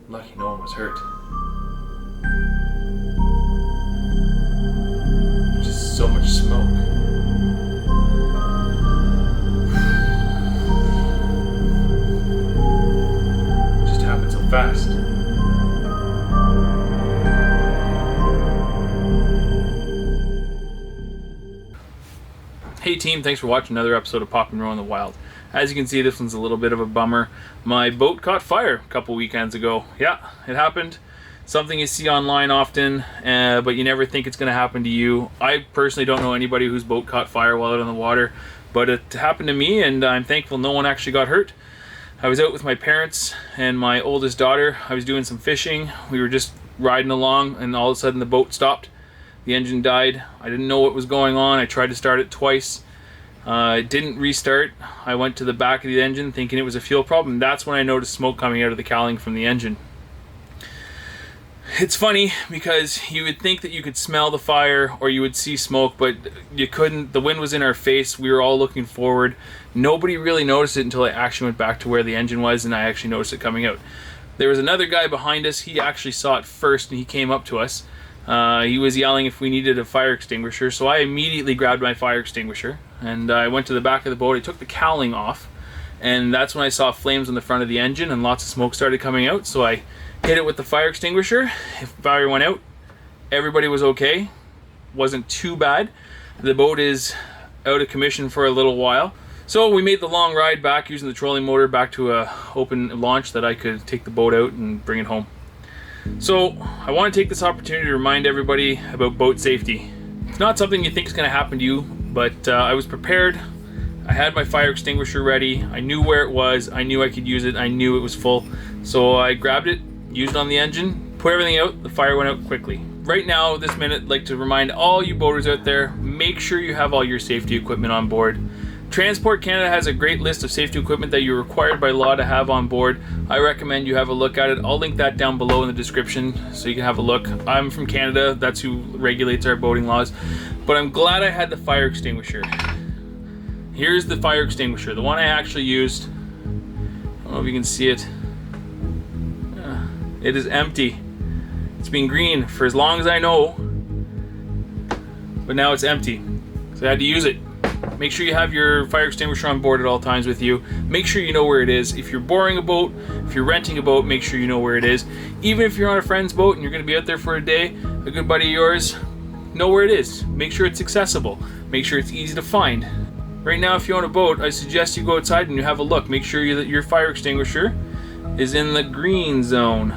Lucky no one was hurt. Just so much smoke. Just happened so fast. Hey team, thanks for watching another episode of Pop Monroe in the Wild. As you can see, this one's a little bit of a bummer. My boat caught fire a couple weekends ago. Yeah, it happened. Something you see online often, but you never think it's going to happen to you. I personally don't know anybody whose boat caught fire while out on the water, but it happened to me, and I'm thankful no one actually got hurt. I was out with my parents and my oldest daughter. I was doing some fishing. We were just riding along, and all of a sudden the boat stopped. The engine died. I didn't know what was going on. I tried to start it twice. It didn't restart. I went to the back of the engine thinking it was a fuel problem. That's when I noticed smoke coming out of the cowling from the engine. It's funny because you would think that you could smell the fire or you would see smoke, but you couldn't. The wind was in our face. We were all looking forward. Nobody really noticed it until I actually went back to where the engine was and I actually noticed it coming out. There was another guy behind us. He actually saw it first and he came up to us. He was yelling if we needed a fire extinguisher, so I immediately grabbed my fire extinguisher and I went to the back of the boat. I took the cowling off, and that's when I saw flames on the front of the engine and lots of smoke started coming out, so I hit it with the fire extinguisher. If fire went out, everybody was okay. Wasn't too bad. The boat is out of commission for a little while, so we made the long ride back using the trolling motor back to a open launch that I could take the boat out and bring it home. So I want to take this opportunity to remind everybody about boat safety. It's not something you think is going to happen to you, but I was prepared. I had my fire extinguisher ready. I knew where it was. I knew I could use it. I knew it was full. So I grabbed it, used it on the engine, put everything out. The fire went out quickly. Right now, this minute, I'd like to remind all you boaters out there, make sure you have all your safety equipment on board. Transport Canada has a great list of safety equipment that you're required by law to have on board. I recommend you have a look at it. I'll link that down below in the description so you can have a look. I'm from Canada, that's who regulates our boating laws. But I'm glad I had the fire extinguisher. Here's the fire extinguisher, the one I actually used. I don't know if you can see it. It is empty. It's been green for as long as I know, but now it's empty. So I had to use it. Make sure you have your fire extinguisher on board at all times with you. Make sure you know where it is. If you're borrowing a boat, if you're renting a boat, make sure you know where it is. Even if you're on a friend's boat and you're going to be out there for a day, a good buddy of yours, know where it is. Make sure it's accessible. Make sure it's easy to find. Right now, if you own a boat, I suggest you go outside and you have a look. Make sure that your fire extinguisher is in the green zone.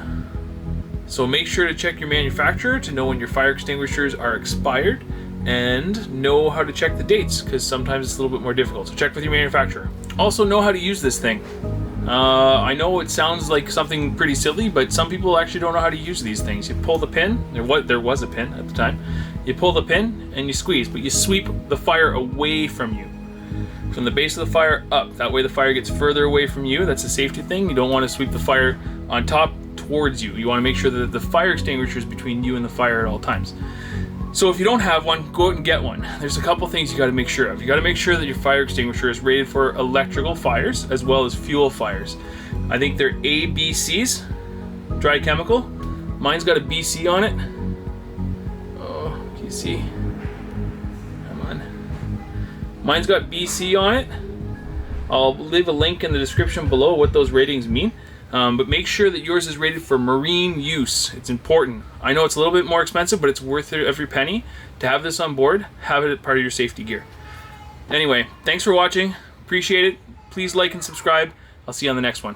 So make sure to check your manufacturer to know when your fire extinguishers are expired, and know how to check the dates, because sometimes it's a little bit more difficult. So check with your manufacturer. Also know how to use this thing. I know it sounds like something pretty silly, but some people actually don't know how to use these things. You pull the pin, there was a pin at the time. You pull the pin and you squeeze, but you sweep the fire away from you. From the base of the fire up. That way the fire gets further away from you. That's a safety thing. You don't want to sweep the fire on top towards you. You want to make sure that the fire extinguisher is between you and the fire at all times. So if you don't have one, go out and get one. There's a couple things you got to make sure of. You got to make sure that your fire extinguisher is rated for electrical fires as well as fuel fires. I think they're ABCs, dry chemical. Mine's got a BC on it. Oh, can you see? Come on. Mine's got BC on it. I'll leave a link in the description below what those ratings mean. But make sure that yours is rated for marine use. It's important. I know it's a little bit more expensive, but it's worth every penny to have this on board. Have it as part of your safety gear. Anyway, thanks for watching. Appreciate it. Please like and subscribe. I'll see you on the next one.